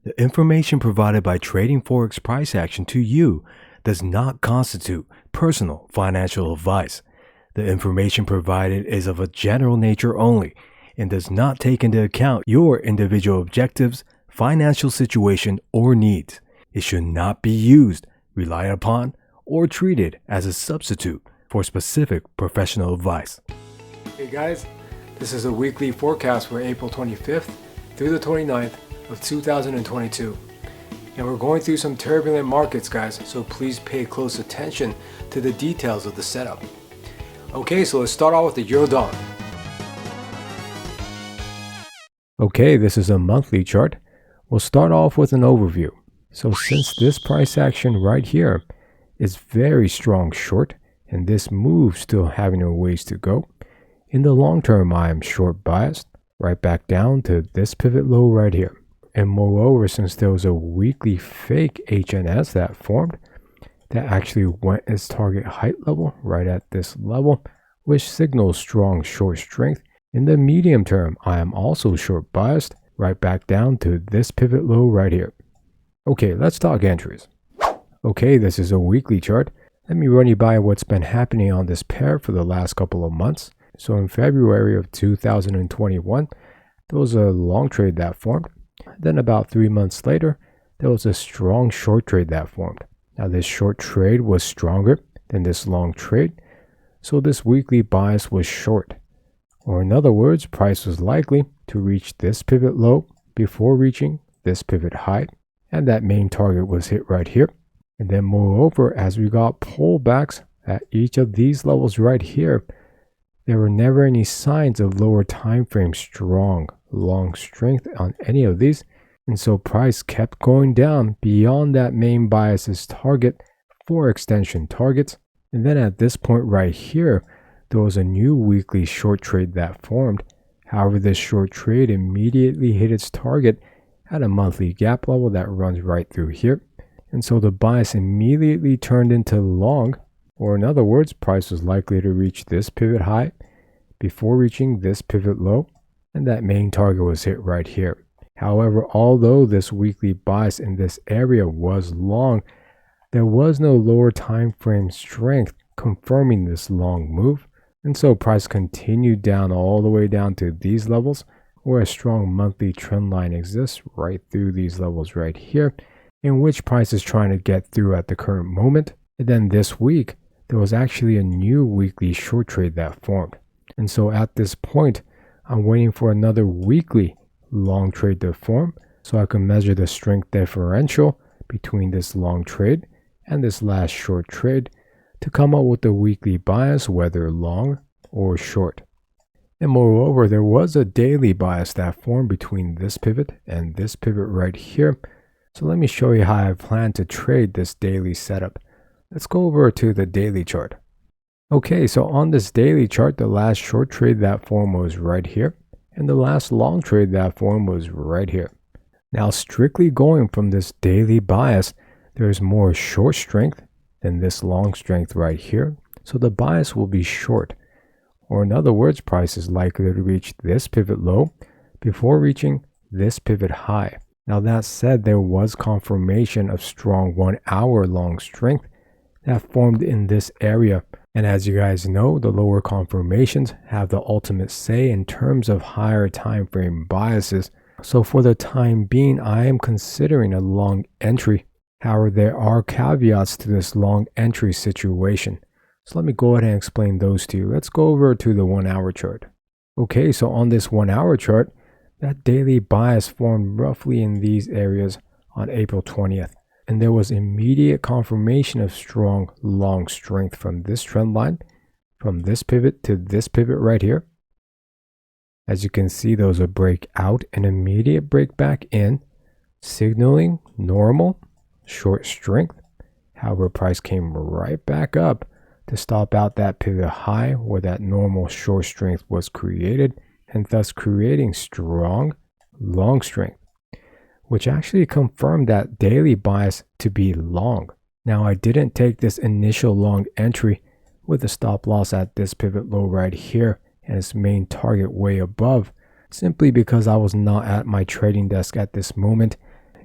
The information provided by Trading Forex Price Action to you does not constitute personal financial advice. The information provided is of a general nature only and does not take into account your individual objectives, financial situation, or needs. It should not be used, relied upon, or treated as a substitute for specific professional advice. Hey guys, this is a weekly forecast for April 25th through the 29th of 2022. And we're going through some turbulent markets, guys, so please pay close attention to the details of the setup. Okay, so let's start off with the Euro dollar. Okay, this is a monthly chart. We'll start off with an overview. So since this price action right here is very strong short, and this move still having a ways to go, in the long term I am short biased right back down to this pivot low right here. And moreover, since there was a weekly fake HNS that formed, that actually went its target height level right at this level, which signals strong short strength. In the medium term, I am also short biased right back down to this pivot low right here. Okay, let's talk entries. Okay, this is a weekly chart. Let me run you by what's been happening on this pair for the last couple of months. So in February of 2021, there was a long trade that formed. Then about 3 months later, there was a strong short trade that formed. Now this short trade was stronger than this long trade, so this weekly bias was short. Or in other words, price was likely to reach this pivot low before reaching this pivot high, and that main target was hit right here. And then moreover, as we got pullbacks at each of these levels right here, there were never any signs of lower time frame strong long strength on any of these, and so price kept going down beyond that main bias's target for extension targets. And then at this point right here, there was a new weekly short trade that formed. However, this short trade immediately hit its target at a monthly gap level that runs right through here, and so the bias immediately turned into long, or in other words, price was likely to reach this pivot high before reaching this pivot low, and that main target was hit right here. However, although this weekly bias in this area was long, there was no lower time frame strength confirming this long move, and so price continued down all the way down to these levels, where a strong monthly trend line exists right through these levels right here, in which price is trying to get through at the current moment. And then this week, there was actually a new weekly short trade that formed. And so at this point, I'm waiting for another weekly long trade to form so I can measure the strength differential between this long trade and this last short trade to come up with a weekly bias, whether long or short. And moreover, there was a daily bias that formed between this pivot and this pivot right here. So let me show you how I plan to trade this daily setup. Let's go over to the daily chart. Okay, so on this daily chart, the last short trade that formed was right here, and the last long trade that formed was right here. Now, strictly going from this daily bias, there's more short strength than this long strength right here, so the bias will be short. Or in other words, price is likely to reach this pivot low before reaching this pivot high. Now that said, there was confirmation of strong 1 hour long strength that formed in this area. And as you guys know, the lower confirmations have the ultimate say in terms of higher time frame biases. So for the time being, I am considering a long entry. However, there are caveats to this long entry situation. So let me go ahead and explain those to you. Let's go over to the 1 hour chart. Okay, so on this 1 hour chart, that daily bias formed roughly in these areas on April 20th. And there was immediate confirmation of strong long strength from this trend line, from this pivot to this pivot right here. As you can see, there was a breakout and immediate break back in, signaling normal short strength. However, price came right back up to stop out that pivot high where that normal short strength was created, and thus creating strong long strength, which actually confirmed that daily bias to be long. Now, I didn't take this initial long entry with a stop loss at this pivot low right here and its main target way above, simply because I was not at my trading desk at this moment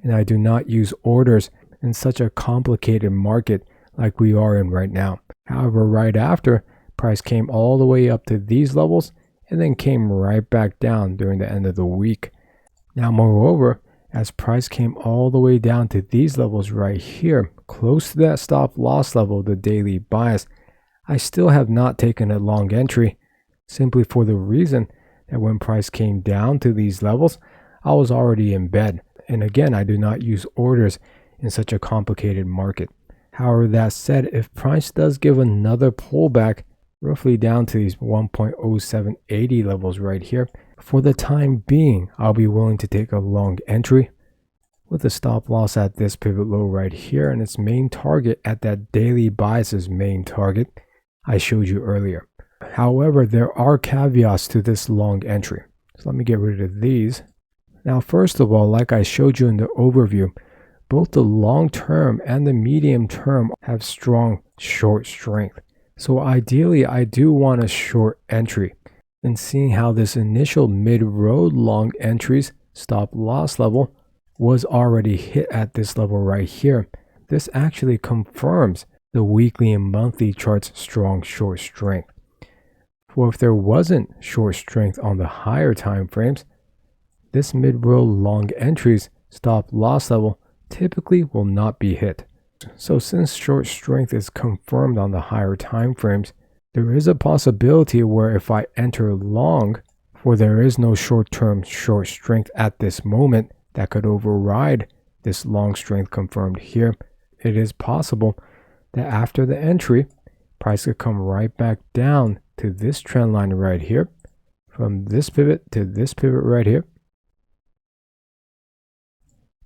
and I do not use orders in such a complicated market like we are in right now. However, right after, price came all the way up to these levels and then came right back down during the end of the week. Now, moreover, as price came all the way down to these levels right here, close to that stop loss level, the daily bias, I still have not taken a long entry, simply for the reason that when price came down to these levels, I was already in bed. And again, I do not use orders in such a complicated market. However, that said, if price does give another pullback, roughly down to these 1.0780 levels right here, for the time being, I'll be willing to take a long entry with a stop loss at this pivot low right here and its main target at that daily bias's main target I showed you earlier. However, there are caveats to this long entry. So let me get rid of these. Now, first of all, like I showed you in the overview, both the long term and the medium term have strong short strength. So ideally, I do want a short entry. And seeing how this initial mid-road long entry's stop loss level was already hit at this level right here, this actually confirms the weekly and monthly chart's strong short strength. For if there wasn't short strength on the higher time frames, this mid-road long entry's stop loss level typically will not be hit. So since short strength is confirmed on the higher time frames, there is a possibility where if I enter long, for there is no short-term short strength at this moment that could override this long strength confirmed here, it is possible that after the entry, price could come right back down to this trend line right here, from this pivot to this pivot right here,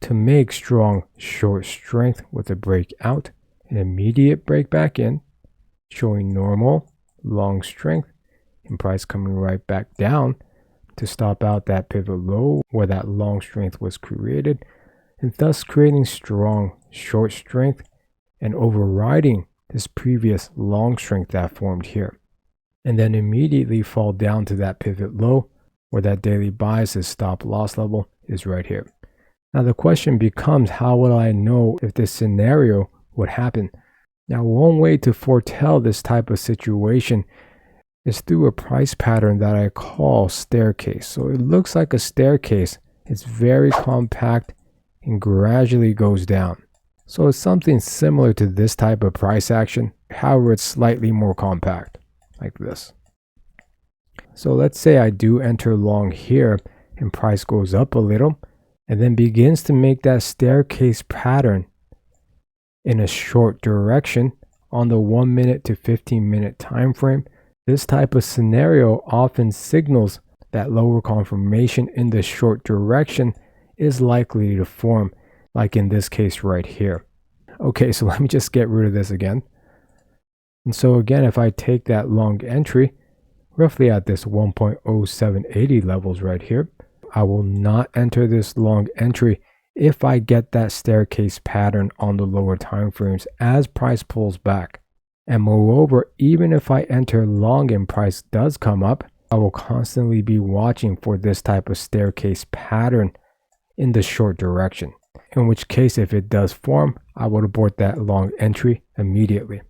to make strong short strength with a breakout, an immediate break back in, showing normal long strength, and price coming right back down to stop out that pivot low where that long strength was created, and thus creating strong short strength and overriding this previous long strength that formed here, and then immediately fall down to that pivot low where that daily bias's stop loss level is right here. Now the question becomes, how will I know if this scenario would happen? Now, one way to foretell this type of situation is through a price pattern that I call staircase. So it looks like a staircase. It's very compact and gradually goes down. So it's something similar to this type of price action. However, it's slightly more compact, like this. So let's say I do enter long here and price goes up a little and then begins to make that staircase pattern in a short direction on the 1 minute to 15 minute time frame. This type of scenario often signals that lower confirmation in the short direction is likely to form, like in this case right here. Okay, so let me just get rid of this again. And so again, if I take that long entry, roughly at this 1.0780 levels right here, I will not enter this long entry if I get that staircase pattern on the lower time frames as price pulls back. And moreover, even if I enter long and price does come up, I will constantly be watching for this type of staircase pattern in the short direction. In which case, if it does form, I would abort that long entry immediately.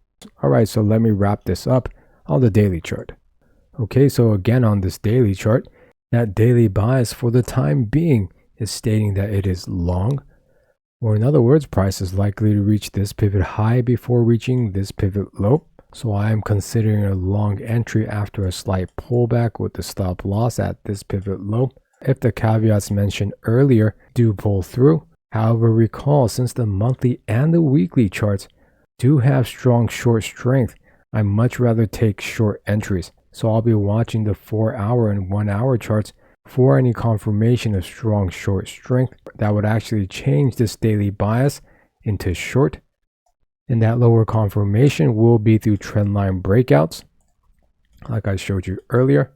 Alright, so let me wrap this up on the daily chart. Okay, so again on this daily chart, that daily bias for the time being is stating that it is long, or in other words, price is likely to reach this pivot high before reaching this pivot low. So I am considering a long entry after a slight pullback with the stop loss at this pivot low if the caveats mentioned earlier do pull through. However, recall, since the monthly and the weekly charts do have strong short strength, I much rather take short entries. So I'll be watching the 4-hour and 1-hour charts for any confirmation of strong short strength that would actually change this daily bias into short. And that lower confirmation will be through trendline breakouts, like I showed you earlier.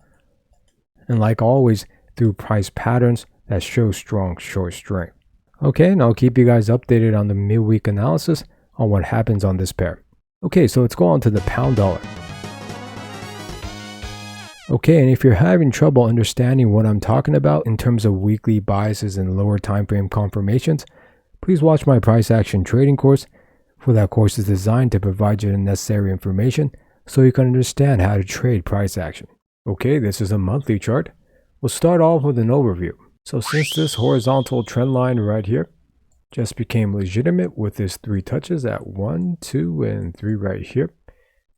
And like always, through price patterns that show strong short strength. Okay, and I'll keep you guys updated on the midweek analysis on what happens on this pair. Okay, so let's go on to the pound dollar. Okay, and if you're having trouble understanding what I'm talking about in terms of weekly biases and lower time frame confirmations, Please watch my price action trading course, for that course is designed to provide you the necessary information so you can understand how to trade price action. Okay, this is a monthly chart. We'll start off with an overview. So since this horizontal trend line right here just became legitimate with this 3 touches at 1, 2, and 3 right here,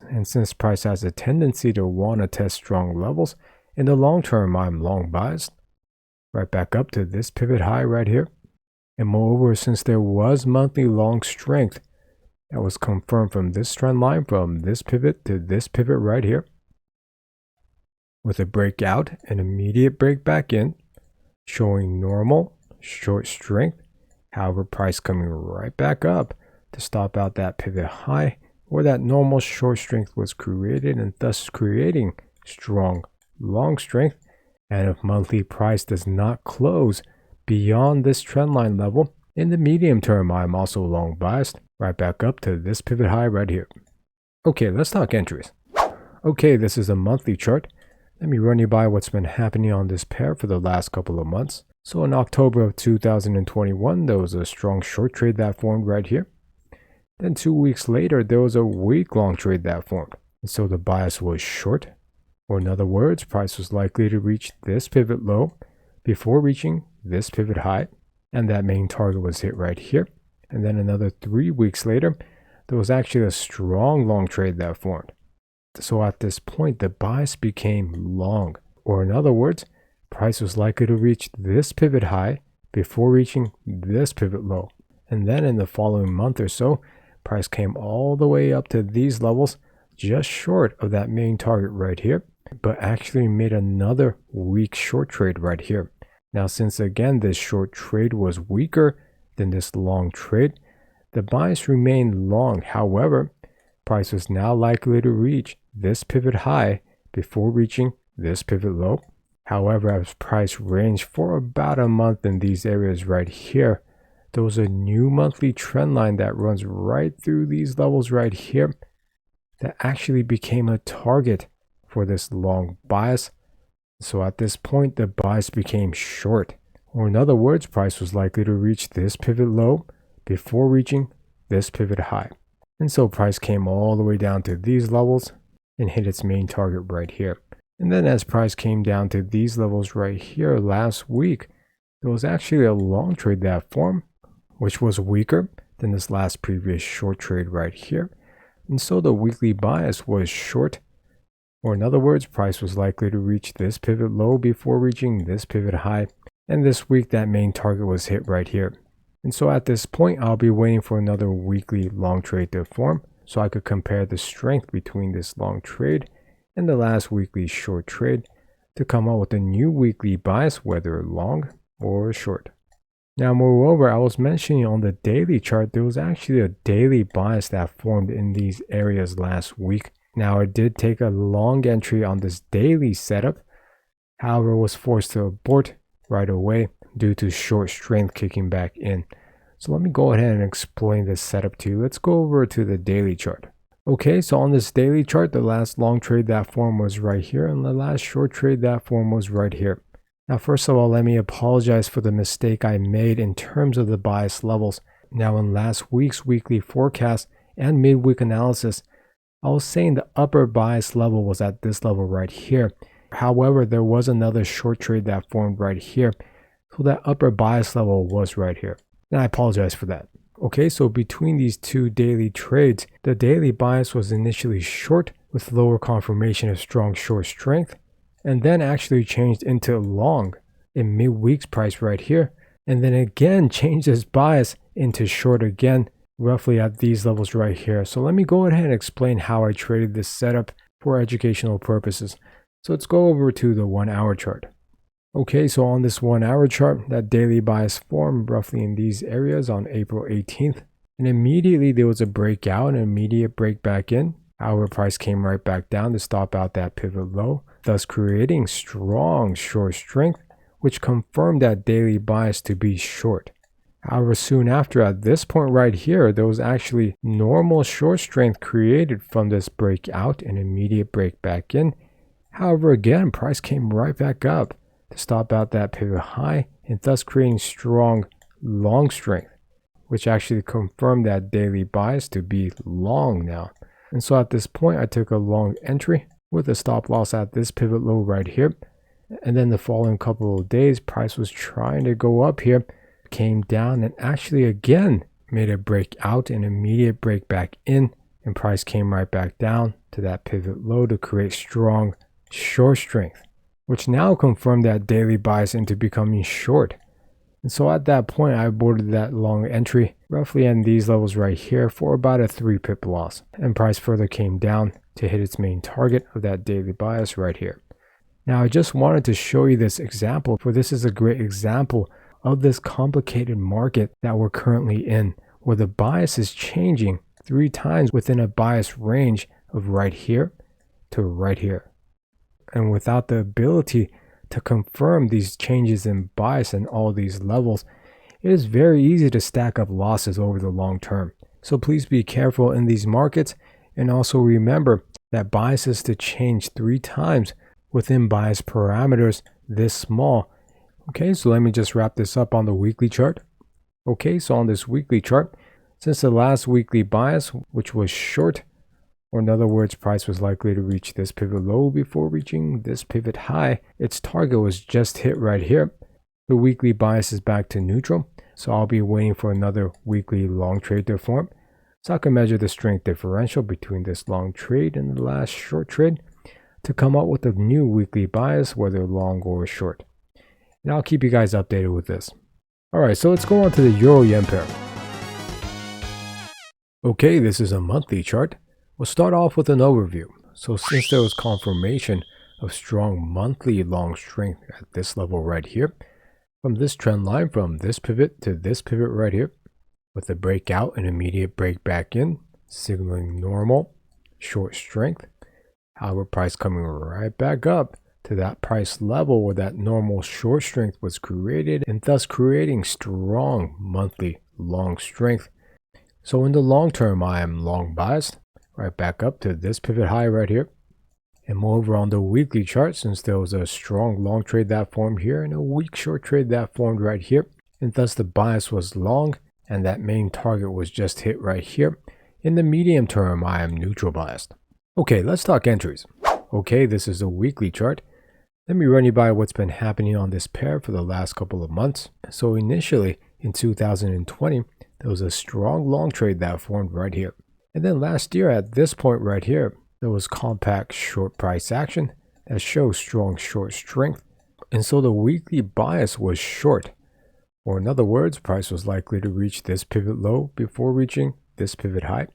and since price has a tendency to want to test strong levels, in the long term I'm long biased, right back up to this pivot high right here. And moreover, since there was monthly long strength that was confirmed from this trend line, from this pivot to this pivot right here, with a breakout and immediate break back in, showing normal short strength, however price coming right back up to stop out that pivot high where that normal short strength was created, and thus creating strong long strength. And if monthly price does not close beyond this trend line level, in the medium term I'm also long biased, right back up to this pivot high right here. Okay, let's talk entries. Okay, this is a monthly chart. Let me run you by what's been happening on this pair for the last couple of months. So in October of 2021, there was a strong short trade that formed right here. Then 2 weeks later, there was a week-long trade that formed. And so the bias was short, or in other words, price was likely to reach this pivot low before reaching this pivot high, and that main target was hit right here. And then another 3 weeks later, there was actually a strong long trade that formed. So at this point, the bias became long, or in other words, price was likely to reach this pivot high before reaching this pivot low. And then in the following month or so, price came all the way up to these levels, just short of that main target right here, but actually made another weak short trade right here. Now, since again this short trade was weaker than this long trade, the bias remained long. However, price was now likely to reach this pivot high before reaching this pivot low. However, as price ranged for about a month in these areas right here, there was a new monthly trend line that runs right through these levels right here that actually became a target for this long bias. So at this point, the bias became short, or in other words, price was likely to reach this pivot low before reaching this pivot high. And so price came all the way down to these levels and hit its main target right here. And then as price came down to these levels right here last week, there was actually a long trade that formed, which was weaker than this last previous short trade right here. And so the weekly bias was short, or in other words, price was likely to reach this pivot low before reaching this pivot high. And this week that main target was hit right here. And so at this point, I'll be waiting for another weekly long trade to form so I could compare the strength between this long trade and the last weekly short trade to come up with a new weekly bias, whether long or short. Now, moreover, I was mentioning on the daily chart, there was actually a daily bias that formed in these areas last week. Now, I did take a long entry on this daily setup, however, was forced to abort right away due to short strength kicking back in. So let me go ahead and explain this setup to you. Let's go over to the daily chart. Okay, so on this daily chart, the last long trade that formed was right here, and the last short trade that formed was right here. Now, first of all, let me apologize for the mistake I made in terms of the bias levels. Now, in last week's weekly forecast and midweek analysis, I was saying the upper bias level was at this level right here. However, there was another short trade that formed right here. So that upper bias level was right here. And I apologize for that. Okay, so between these two daily trades, the daily bias was initially short with lower confirmation of strong short strength, and then actually changed into long in midweek's price right here, and then again changed its bias into short again, roughly at these levels right here. So let me go ahead and explain how I traded this setup for educational purposes. So let's go over to the 1 hour chart. Okay, so on this 1 hour chart, that daily bias formed roughly in these areas on April 18th. And immediately there was a breakout, an immediate break back in. However, price came right back down to stop out that pivot low, thus creating strong short strength, which confirmed that daily bias to be short. However, soon after, at this point right here, there was actually normal short strength created from this breakout and immediate break back in. However, again, price came right back up to stop out that pivot high and thus creating strong long strength, which actually confirmed that daily bias to be long now. And so at this point, I took a long entry with a stop loss at this pivot low right here. And then the following couple of days, price was trying to go up here, came down, and actually again made a breakout, an immediate break back in, and price came right back down to that pivot low to create strong short strength, which now confirmed that daily bias into becoming short. And so at that point, I boarded that long entry roughly in these levels right here for about a 3 pip loss, and price further came down to hit its main target of that daily bias right here. Now I just wanted to show you this example, for this is a great example of this complicated market that we're currently in, where the bias is changing 3 times within a bias range of right here to right here. And without the ability to confirm these changes in bias and all these levels, it is very easy to stack up losses over the long term. So please be careful in these markets, and also remember that bias is to change 3 times within bias parameters this small. Okay, so let me just wrap this up on the weekly chart. Okay, so on this weekly chart, since the last weekly bias, which was short, or in other words, price was likely to reach this pivot low before reaching this pivot high, its target was just hit right here. The weekly bias is back to neutral, so I'll be waiting for another weekly long trade to form, so I can measure the strength differential between this long trade and the last short trade to come up with a new weekly bias, whether long or short. And I'll keep you guys updated with this. Alright, so let's go on to the Euro-Yen pair. Okay, this is a monthly chart. We'll start off with an overview. So since there was confirmation of strong monthly long strength at this level right here, from this trend line from this pivot to this pivot right here, with a breakout and immediate break back in, signaling normal short strength. However, price coming right back up to that price level where that normal short strength was created, and thus creating strong monthly long strength. So in the long term, I am long biased, right back up to this pivot high right here. And moreover, on the weekly chart, since there was a strong long trade that formed here and a weak short trade that formed right here, and thus the bias was long, and that main target was just hit right here. In the medium term, I am neutral biased. Okay, let's talk entries. Okay, this is a weekly chart. Let me run you by what's been happening on this pair for the last couple of months. So initially, in 2020, there was a strong long trade that formed right here. And then last year at this point right here, there was compact short price action that shows strong short strength. And so the weekly bias was short. Or in other words, price was likely to reach this pivot low before reaching this pivot high.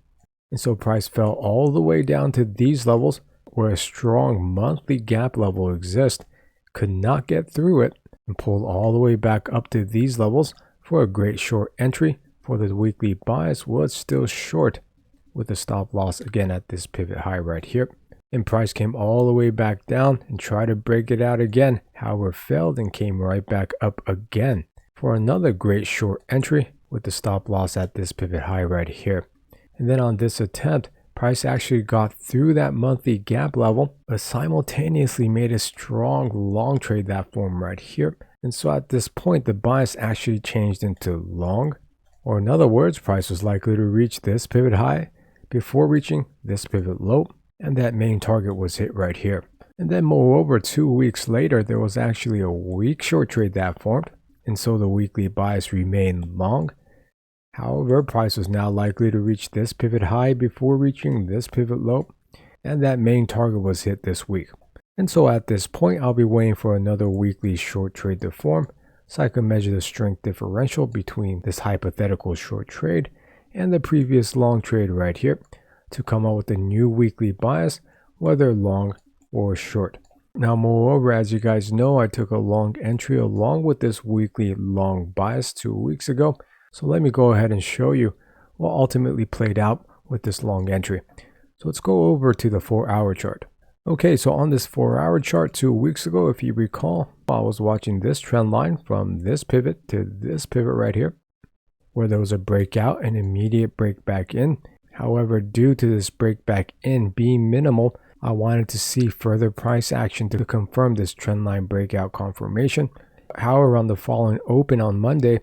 And so price fell all the way down to these levels where a strong monthly gap level exists, could not get through it, and pulled all the way back up to these levels for a great short entry, for the weekly bias was still short, with a stop loss again at this pivot high right here. And price came all the way back down and tried to break it out again, however failed and came right back up again for another great short entry with the stop loss at this pivot high right here. And then on this attempt, price actually got through that monthly gap level, but simultaneously made a strong long trade that formed right here. And so at this point, the bias actually changed into long, or in other words, price was likely to reach this pivot high before reaching this pivot low, and that main target was hit right here. And then moreover, 2 weeks later, there was actually a weak short trade that formed, and so the weekly bias remained long. However, price was now likely to reach this pivot high before reaching this pivot low, and that main target was hit this week. And so at this point, I'll be waiting for another weekly short trade to form so I can measure the strength differential between this hypothetical short trade and the previous long trade right here to come up with a new weekly bias, whether long or short. Now, moreover, as you guys know, I took a long entry along with this weekly long bias 2 weeks ago. So let me go ahead and show you what ultimately played out with this long entry. So let's go over to the 4-hour chart. Okay, so on this 4-hour chart 2 weeks ago, if you recall, I was watching this trend line from this pivot to this pivot right here, where there was a breakout and immediate break back in. However, due to this break back in being minimal, I wanted to see further price action to confirm this trend line breakout confirmation. However, on the following open on Monday,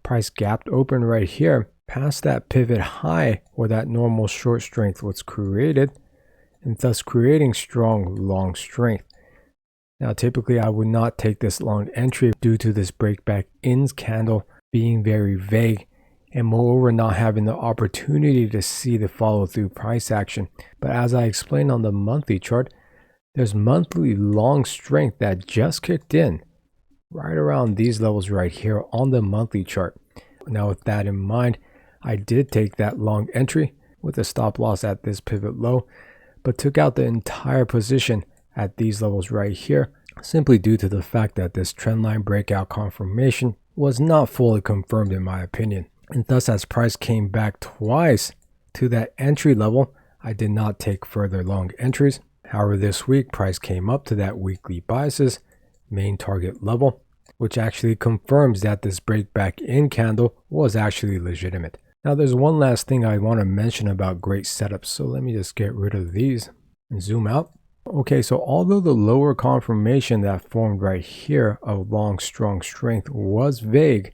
price gapped open right here past that pivot high where that normal short strength was created, and thus creating strong long strength. Now typically I would not take this long entry due to this breakback ins candle being very vague, and moreover not having the opportunity to see the follow through price action. But as I explained on the monthly chart, there's monthly long strength that just kicked in right around these levels right here on the monthly chart. Now with that in mind, I did take that long entry with a stop loss at this pivot low, but took out the entire position at these levels right here, simply due to the fact that this trendline breakout confirmation was not fully confirmed in my opinion. And thus, as price came back twice to that entry level, I did not take further long entries. However, this week price came up to that weekly bias's main target level, which actually confirms that this breakback in candle was actually legitimate. Now there's one last thing I want to mention about great setups, so let me just get rid of these and zoom out. Okay, so although the lower confirmation that formed right here of long strong strength was vague,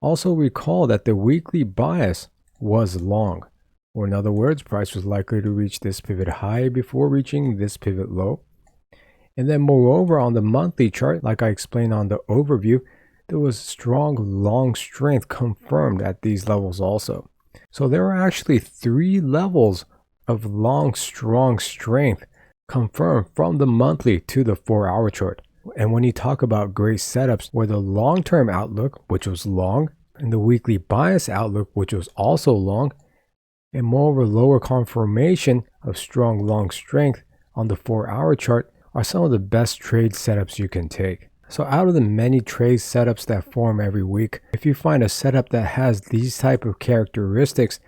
also recall that the weekly bias was long, or in other words, price was likely to reach this pivot high before reaching this pivot low. And then moreover, on the monthly chart, like I explained on the overview, there was strong long strength confirmed at these levels also. So there are actually 3 levels of long strong strength confirmed from the monthly to the 4-hour chart. And when you talk about great setups where the long-term outlook, which was long, and the weekly bias outlook, which was also long, and moreover lower confirmation of strong long strength on the 4-hour chart, are some of the best trade setups you can take. So out of the many trade setups that form every week, if you find a setup that has these type of characteristics,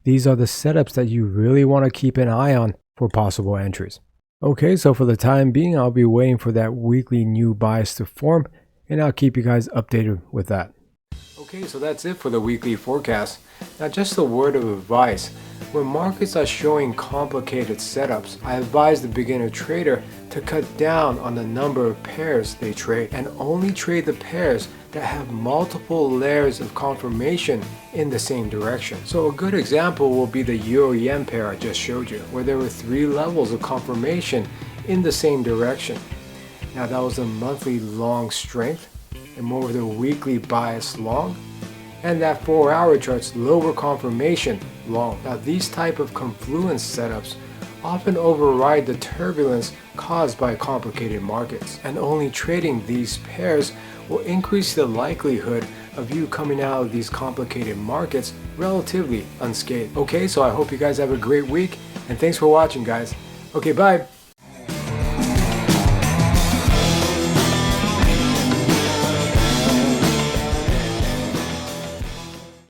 these are the setups that you really want to keep an eye on for possible entries. Okay, so for the time being, I'll be waiting for that weekly new bias to form, and I'll keep you guys updated with that. Okay, so that's it for the weekly forecast. Now just a word of advice. When markets are showing complicated setups, I advise the beginner trader to cut down on the number of pairs they trade and only trade the pairs that have multiple layers of confirmation in the same direction. So a good example will be the Euro-Yen pair I just showed you, where there were 3 levels of confirmation in the same direction. Now that was a monthly long strength, and more of the weekly bias long, and that 4-hour chart's lower confirmation long. Now these type of confluence setups often override the turbulence caused by complicated markets, and only trading these pairs will increase the likelihood of you coming out of these complicated markets relatively unscathed. Okay, so I hope you guys have a great week, and thanks for watching guys. Okay, bye.